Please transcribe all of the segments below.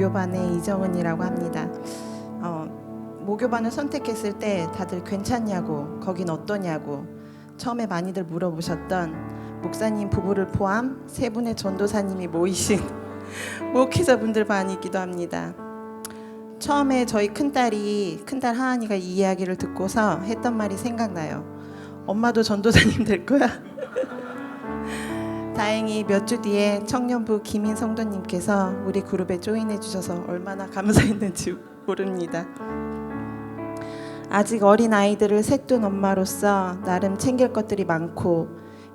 모교반의 이정은이라고 합니다. 모교반을 선택했을 때 다들 괜찮냐고, 거긴 어떠냐고 처음에 많이들 물어보셨던 목사님 부부를 포함 세 분의 전도사님이 모이신 목회자분들 반이기도 합니다. 처음에 저희 큰딸 하은이가 이 이야기를 듣고서 했던 말이 생각나요. 엄마도 전도사님 될 거야? 다행히 몇 주 뒤에 청년부 김인 성도님께서 우리 그룹에 조인해 주셔서 얼마나 감사했는지 모릅니다. 아직 어린 아이들을 셋둔 엄마로서 나름 챙길 것들이 많고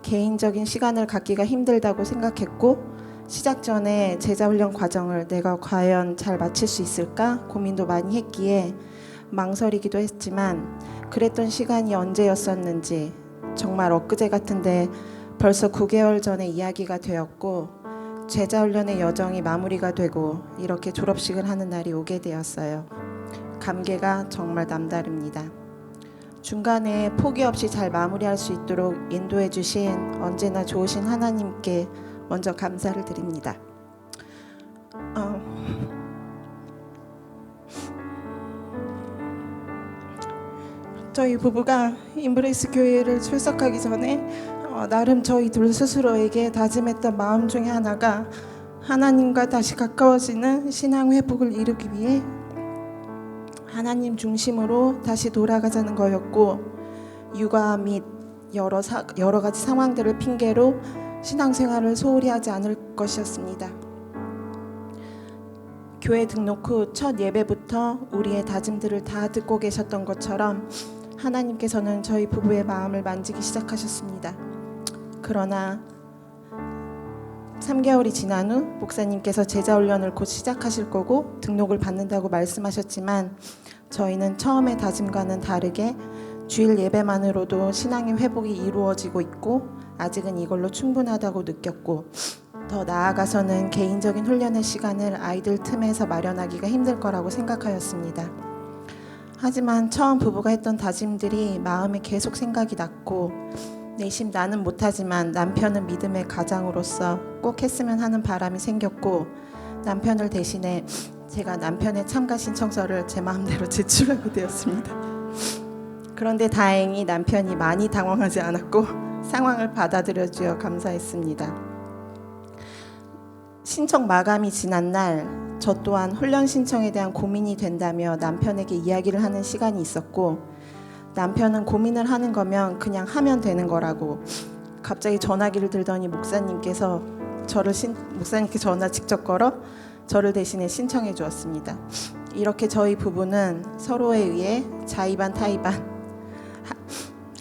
개인적인 시간을 갖기가 힘들다고 생각했고, 시작 전에 제자훈련 과정을 내가 과연 잘 마칠 수 있을까 고민도 많이 했기에 망설이기도 했지만, 그랬던 시간이 언제였었는지 정말 엊그제 같은데 벌써 9개월 전에 이야기가 되었고, 제자훈련의 여정이 마무리가 되고 이렇게 졸업식을 하는 날이 오게 되었어요. 감개가 정말 남다릅니다. 중간에 포기 없이 잘 마무리할 수 있도록 인도해 주신 언제나 좋으신 하나님께 먼저 감사를 드립니다. 저희 부부가 임브레이스 교회를 출석하기 전에 나름 저희 둘 스스로에게 다짐했던 마음 중에 하나가 하나님과 다시 가까워지는 신앙 회복을 이루기 위해 하나님 중심으로 다시 돌아가자는 거였고, 육아 및 여러 가지 상황들을 핑계로 신앙생활을 소홀히 하지 않을 것이었습니다. 교회 등록 후 첫 예배부터 우리의 다짐들을 다 듣고 계셨던 것처럼 하나님께서는 저희 부부의 마음을 만지기 시작하셨습니다. 그러나 3개월이 지난 후 목사님께서 제자훈련을 곧 시작하실 거고 등록을 받는다고 말씀하셨지만, 저희는 처음의 다짐과는 다르게 주일 예배만으로도 신앙의 회복이 이루어지고 있고 아직은 이걸로 충분하다고 느꼈고, 더 나아가서는 개인적인 훈련의 시간을 아이들 틈에서 마련하기가 힘들 거라고 생각하였습니다. 하지만 처음 부부가 했던 다짐들이 마음에 계속 생각이 났고, 내심 나는 못하지만 남편은 믿음의 가장으로서 꼭 했으면 하는 바람이 생겼고, 남편을 대신해 제가 남편의 참가 신청서를 제 마음대로 제출하게 되었습니다. 그런데 다행히 남편이 많이 당황하지 않았고 상황을 받아들여 주어 감사했습니다. 신청 마감이 지난 날 저 또한 훈련 신청에 대한 고민이 된다며 남편에게 이야기를 하는 시간이 있었고, 남편은 고민을 하는 거면 그냥 하면 되는 거라고 갑자기 전화기를 들더니 목사님께 전화 직접 걸어 저를 대신해 신청해 주었습니다. 이렇게 저희 부부는 서로에 의해 자의반 타의반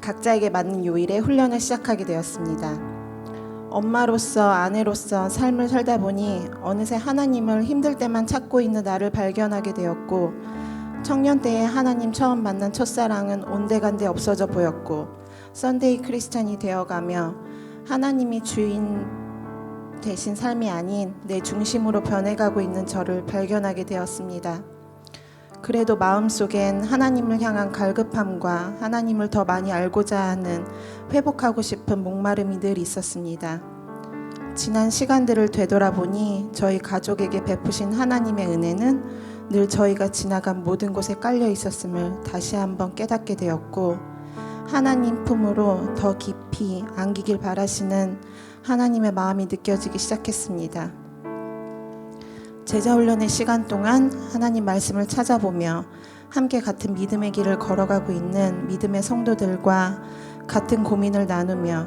각자에게 맞는 요일에 훈련을 시작하게 되었습니다. 엄마로서 아내로서 삶을 살다 보니 어느새 하나님을 힘들 때만 찾고 있는 나를 발견하게 되었고, 청년 때에 하나님 처음 만난 첫사랑은 온데간데 없어져 보였고, 썬데이 크리스찬이 되어가며 하나님이 주인 되신 삶이 아닌 내 중심으로 변해가고 있는 저를 발견하게 되었습니다. 그래도 마음속엔 하나님을 향한 갈급함과 하나님을 더 많이 알고자 하는 회복하고 싶은 목마름이 늘 있었습니다. 지난 시간들을 되돌아보니 저희 가족에게 베푸신 하나님의 은혜는 늘 저희가 지나간 모든 곳에 깔려 있었음을 다시 한번 깨닫게 되었고, 하나님 품으로 더 깊이 안기길 바라시는 하나님의 마음이 느껴지기 시작했습니다. 제자훈련의 시간 동안 하나님 말씀을 찾아보며 함께 같은 믿음의 길을 걸어가고 있는 믿음의 성도들과 같은 고민을 나누며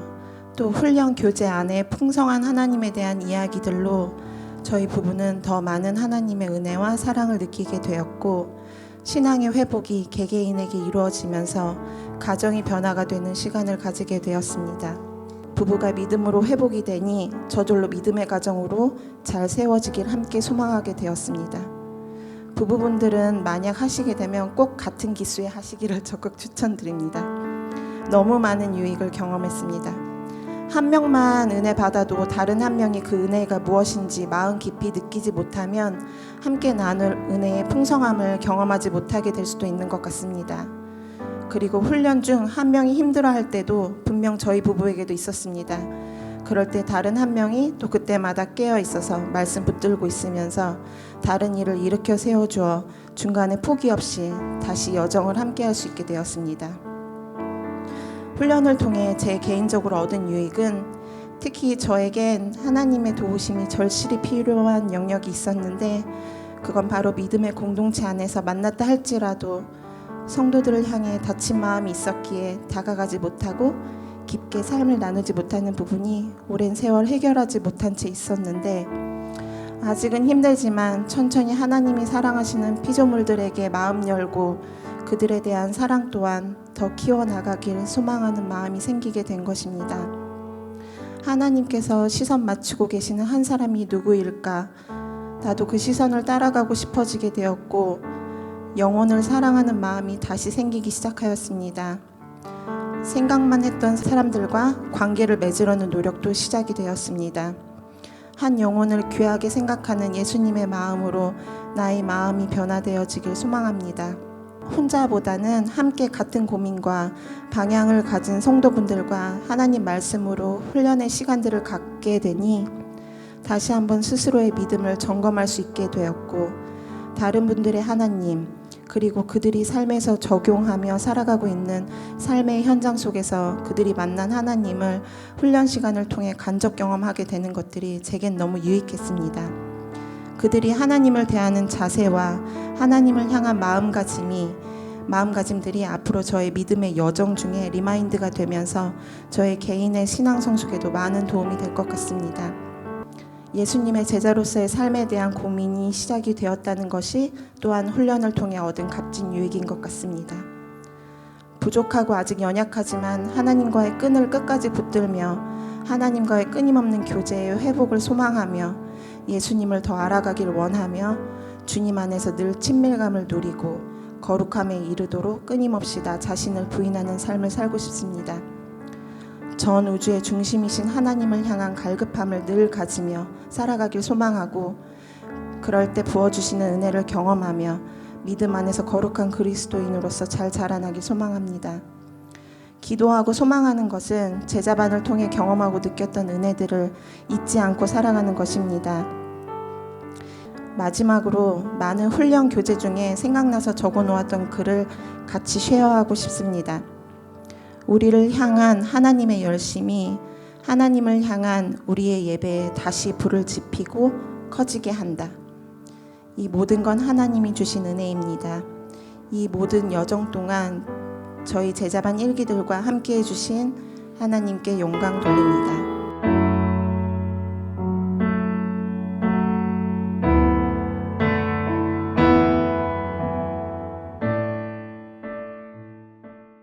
또 훈련 교제 안에 풍성한 하나님에 대한 이야기들로 저희 부부는 더 많은 하나님의 은혜와 사랑을 느끼게 되었고, 신앙의 회복이 개개인에게 이루어지면서 가정이 변화가 되는 시간을 가지게 되었습니다. 부부가 믿음으로 회복이 되니 저절로 믿음의 가정으로 잘 세워지길 함께 소망하게 되었습니다. 부부분들은 만약 하시게 되면 꼭 같은 기수에 하시기를 적극 추천드립니다. 너무 많은 유익을 경험했습니다. 한 명만 은혜 받아도 다른 한 명이 그 은혜가 무엇인지 마음 깊이 느끼지 못하면 함께 나눌 은혜의 풍성함을 경험하지 못하게 될 수도 있는 것 같습니다. 그리고 훈련 중 한 명이 힘들어할 때도 분명 저희 부부에게도 있었습니다. 그럴 때 다른 한 명이 또 그때마다 깨어 있어서 말씀 붙들고 있으면서 다른 일을 일으켜 세워주어 중간에 포기 없이 다시 여정을 함께 할 수 있게 되었습니다. 훈련을 통해 제 개인적으로 얻은 유익은 특히 저에겐 하나님의 도우심이 절실히 필요한 영역이 있었는데, 그건 바로 믿음의 공동체 안에서 만났다 할지라도 성도들을 향해 다친 마음이 있었기에 다가가지 못하고 깊게 삶을 나누지 못하는 부분이 오랜 세월 해결하지 못한 채 있었는데, 아직은 힘들지만 천천히 하나님이 사랑하시는 피조물들에게 마음 열고 그들에 대한 사랑 또한 더 키워나가길 소망하는 마음이 생기게 된 것입니다. 하나님께서 시선 맞추고 계시는 한 사람이 누구일까? 나도 그 시선을 따라가고 싶어지게 되었고, 영혼을 사랑하는 마음이 다시 생기기 시작하였습니다. 생각만 했던 사람들과 관계를 맺으려는 노력도 시작이 되었습니다. 한 영혼을 귀하게 생각하는 예수님의 마음으로 나의 마음이 변화되어지길 소망합니다. 혼자보다는 함께 같은 고민과 방향을 가진 성도분들과 하나님 말씀으로 훈련의 시간들을 갖게 되니 다시 한번 스스로의 믿음을 점검할 수 있게 되었고, 다른 분들의 하나님, 그리고 그들이 삶에서 적용하며 살아가고 있는 삶의 현장 속에서 그들이 만난 하나님을 훈련 시간을 통해 간접 경험하게 되는 것들이 제겐 너무 유익했습니다. 그들이 하나님을 대하는 자세와 하나님을 향한 마음가짐들이 앞으로 저의 믿음의 여정 중에 리마인드가 되면서 저의 개인의 신앙 성숙에도 많은 도움이 될 것 같습니다. 예수님의 제자로서의 삶에 대한 고민이 시작이 되었다는 것이 또한 훈련을 통해 얻은 값진 유익인 것 같습니다. 부족하고 아직 연약하지만 하나님과의 끈을 끝까지 붙들며 하나님과의 끊임없는 교제의 회복을 소망하며 예수님을 더 알아가길 원하며 주님 안에서 늘 친밀감을 누리고 거룩함에 이르도록 끊임없이 나 자신을 부인하는 삶을 살고 싶습니다. 전 우주의 중심이신 하나님을 향한 갈급함을 늘 가지며 살아가길 소망하고, 그럴 때 부어주시는 은혜를 경험하며 믿음 안에서 거룩한 그리스도인으로서 잘 자라나길 소망합니다. 기도하고 소망하는 것은 제자반을 통해 경험하고 느꼈던 은혜들을 잊지 않고 살아가는 것입니다. 마지막으로 많은 훈련 교재 중에 생각나서 적어놓았던 글을 같이 쉐어하고 싶습니다. 우리를 향한 하나님의 열심이 하나님을 향한 우리의 예배에 다시 불을 지피고 커지게 한다. 이 모든 건 하나님이 주신 은혜입니다. 이 모든 여정 동안 저희 제자반 일기들과 함께 해주신 하나님께 영광 돌립니다.